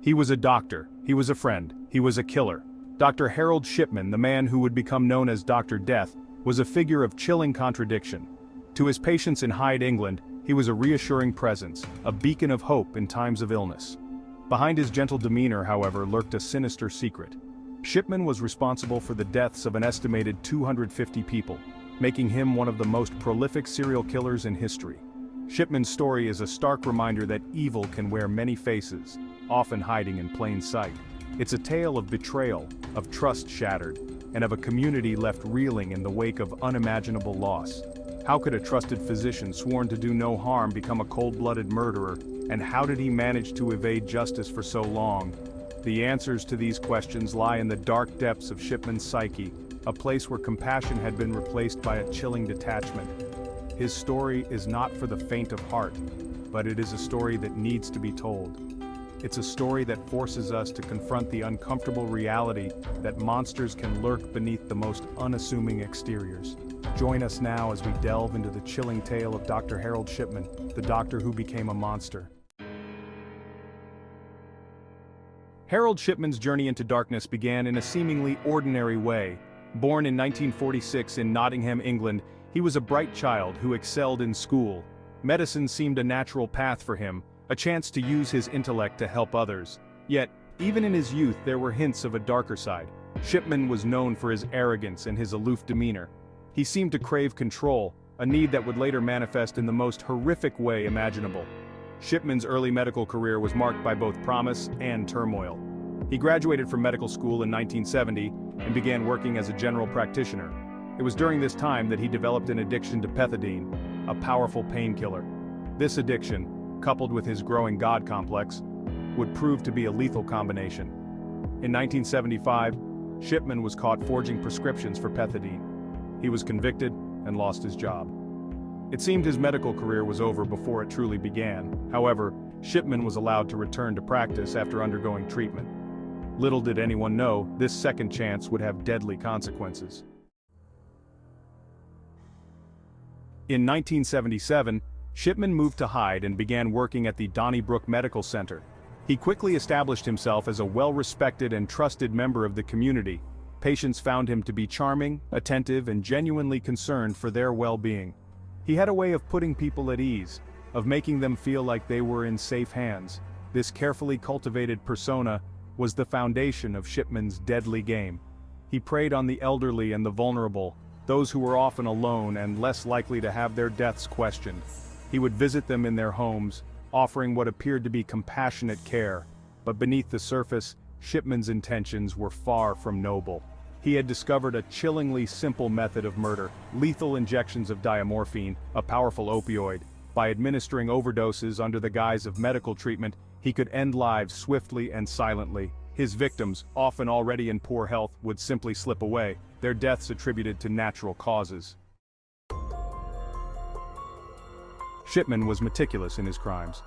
He was a doctor, he was a friend, he was a killer. Dr. Harold Shipman, the man who would become known as Dr. Death, was a figure of chilling contradiction. To his patients in Hyde, England, he was a reassuring presence, a beacon of hope in times of illness. Behind his gentle demeanor, however, lurked a sinister secret. Shipman was responsible for the deaths of an estimated 250 people, making him one of the most prolific serial killers in history. Shipman's story is a stark reminder that evil can wear many faces, often hiding in plain sight. It's a tale of betrayal, of trust shattered, and of a community left reeling in the wake of unimaginable loss. How could a trusted physician sworn to do no harm become a cold-blooded murderer, and how did he manage to evade justice for so long? The answers to these questions lie in the dark depths of Shipman's psyche, a place where compassion had been replaced by a chilling detachment. His story is not for the faint of heart, but it is a story that needs to be told. It's a story that forces us to confront the uncomfortable reality that monsters can lurk beneath the most unassuming exteriors. Join us now as we delve into the chilling tale of Dr. Harold Shipman, the doctor who became a monster. Harold Shipman's journey into darkness began in a seemingly ordinary way. Born in 1946 in Nottingham, England, he was a bright child who excelled in school. Medicine seemed a natural path for him, a chance to use his intellect to help others. Yet, even in his youth there were hints of a darker side. Shipman was known for his arrogance and his aloof demeanor. He seemed to crave control, a need that would later manifest in the most horrific way imaginable. Shipman's early medical career was marked by both promise and turmoil. He graduated from medical school in 1970 and began working as a general practitioner. It was during this time that he developed an addiction to pethidine, a powerful painkiller. This addiction, coupled with his growing God complex, would prove to be a lethal combination. In 1975, Shipman was caught forging prescriptions for pethidine. He was convicted and lost his job. It seemed his medical career was over before it truly began. However, Shipman was allowed to return to practice after undergoing treatment. Little did anyone know, this second chance would have deadly consequences. In 1977, Shipman moved to Hyde and began working at the Donnybrook Medical Center. He quickly established himself as a well-respected and trusted member of the community. Patients found him to be charming, attentive, and genuinely concerned for their well-being. He had a way of putting people at ease, of making them feel like they were in safe hands. This carefully cultivated persona was the foundation of Shipman's deadly game. He preyed on the elderly and the vulnerable, those who were often alone and less likely to have their deaths questioned. He would visit them in their homes, offering what appeared to be compassionate care, but beneath the surface, Shipman's intentions were far from noble. He had discovered a chillingly simple method of murder: lethal injections of diamorphine, a powerful opioid. By administering overdoses under the guise of medical treatment, he could end lives swiftly and silently. His victims, often already in poor health, would simply slip away, their deaths attributed to natural causes. Shipman was meticulous in his crimes.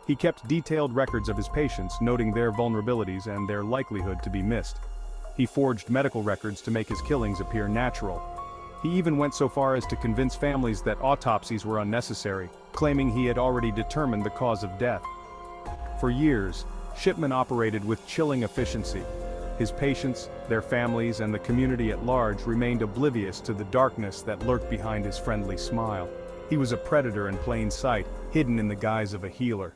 He kept detailed records of his patients, noting their vulnerabilities and their likelihood to be missed. He forged medical records to make his killings appear natural. He even went so far as to convince families that autopsies were unnecessary, claiming he had already determined the cause of death. For years, Shipman operated with chilling efficiency. His patients, their families, and the community at large remained oblivious to the darkness that lurked behind his friendly smile. He was a predator in plain sight, hidden in the guise of a healer.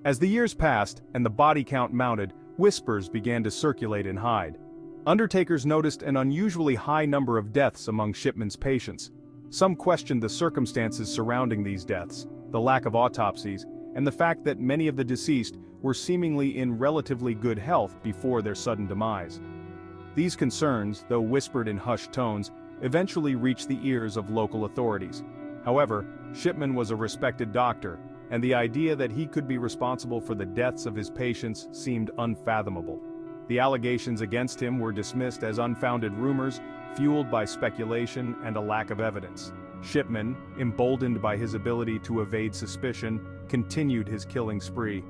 As the years passed and the body count mounted, whispers began to circulate in Hyde. Undertakers noticed an unusually high number of deaths among Shipman's patients. Some questioned the circumstances surrounding these deaths, the lack of autopsies, and the fact that many of the deceased were seemingly in relatively good health before their sudden demise. These concerns, though whispered in hushed tones, eventually reached the ears of local authorities. However, Shipman was a respected doctor, and the idea that he could be responsible for the deaths of his patients seemed unfathomable. The allegations against him were dismissed as unfounded rumors, fueled by speculation and a lack of evidence. Shipman, emboldened by his ability to evade suspicion, continued his killing spree.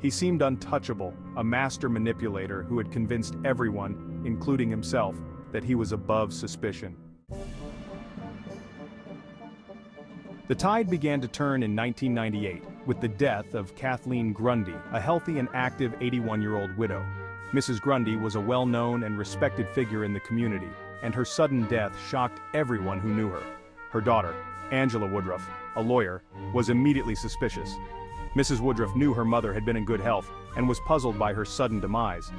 He seemed untouchable, a master manipulator who had convinced everyone, including himself, that he was above suspicion. The tide began to turn in 1998, with the death of Kathleen Grundy, a healthy and active 81-year-old widow. Mrs. Grundy was a well-known and respected figure in the community, and her sudden death shocked everyone who knew her. Her daughter, Angela Woodruff, a lawyer, was immediately suspicious. Mrs. Woodruff knew her mother had been in good health and was puzzled by her sudden demise.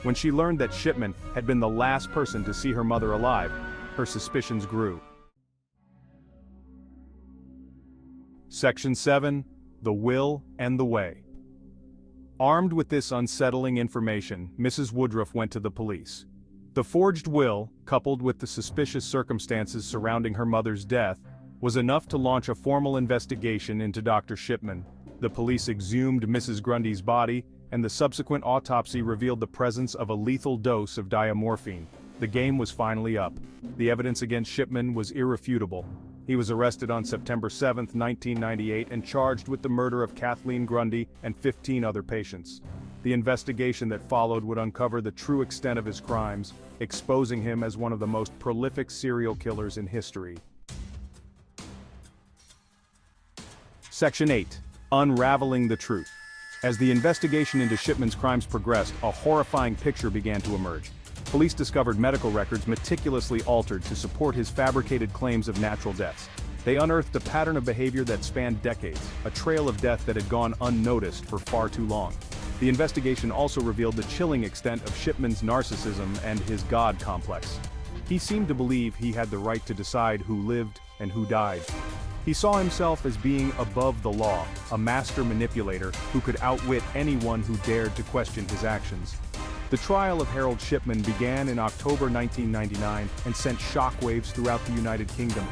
When she learned that Shipman had been the last person to see her mother alive, her suspicions grew. Section 7. The Will and the Way. Armed with this unsettling information, Mrs. Woodruff went to the police. The forged will, coupled with the suspicious circumstances surrounding her mother's death, was enough to launch a formal investigation into Dr. Shipman. The police exhumed Mrs. Grundy's body, and the subsequent autopsy revealed the presence of a lethal dose of diamorphine. The game was finally up. The evidence against Shipman was irrefutable. He was arrested on September 7, 1998 and charged with the murder of Kathleen Grundy and 15 other patients. The investigation that followed would uncover the true extent of his crimes, exposing him as one of the most prolific serial killers in history. Section 8. Unraveling the Truth. As the investigation into Shipman's crimes progressed, a horrifying picture began to emerge. Police discovered medical records meticulously altered to support his fabricated claims of natural deaths. They unearthed a pattern of behavior that spanned decades, a trail of death that had gone unnoticed for far too long. The investigation also revealed the chilling extent of Shipman's narcissism and his God complex. He seemed to believe he had the right to decide who lived and who died. He saw himself as being above the law, a master manipulator who could outwit anyone who dared to question his actions. The trial of Harold Shipman began in October 1999 and sent shockwaves throughout the United Kingdom.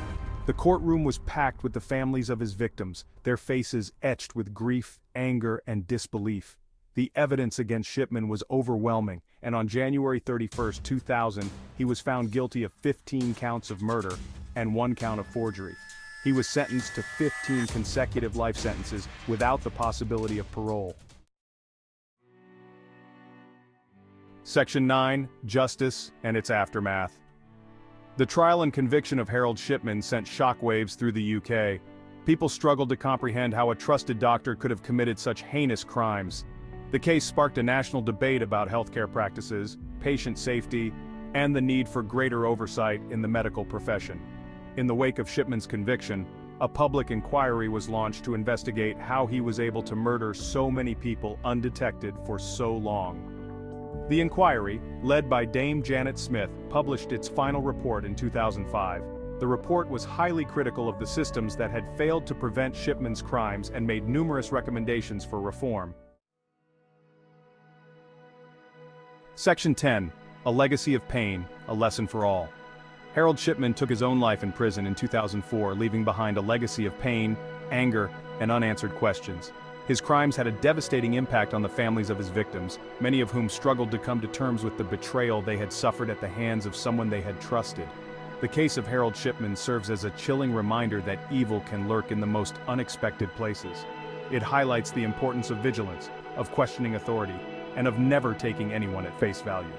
The courtroom was packed with the families of his victims, their faces etched with grief, anger, and disbelief. The evidence against Shipman was overwhelming, and on January 31, 2000, he was found guilty of 15 counts of murder and 1 count of forgery. He was sentenced to 15 consecutive life sentences without the possibility of parole. Section 9. Justice and its Aftermath. The trial and conviction of Harold Shipman sent shockwaves through the UK. People struggled to comprehend how a trusted doctor could have committed such heinous crimes. The case sparked a national debate about healthcare practices, patient safety, and the need for greater oversight in the medical profession. In the wake of Shipman's conviction, a public inquiry was launched to investigate how he was able to murder so many people undetected for so long. The inquiry, led by Dame Janet Smith, published its final report in 2005. The report was highly critical of the systems that had failed to prevent Shipman's crimes and made numerous recommendations for reform. Section 10. A Legacy of Pain, a Lesson for All. Harold Shipman took his own life in prison in 2004, leaving behind a legacy of pain, anger, and unanswered questions. His crimes had a devastating impact on the families of his victims, many of whom struggled to come to terms with the betrayal they had suffered at the hands of someone they had trusted. The case of Harold Shipman serves as a chilling reminder that evil can lurk in the most unexpected places. It highlights the importance of vigilance, of questioning authority, and of never taking anyone at face value.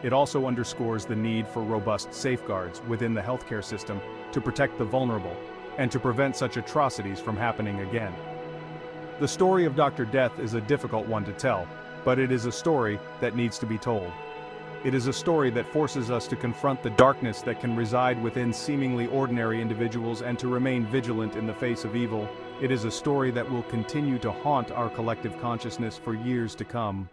It also underscores the need for robust safeguards within the healthcare system to protect the vulnerable and to prevent such atrocities from happening again. The story of Dr. Death is a difficult one to tell, but it is a story that needs to be told. It is a story that forces us to confront the darkness that can reside within seemingly ordinary individuals and to remain vigilant in the face of evil. It is a story that will continue to haunt our collective consciousness for years to come.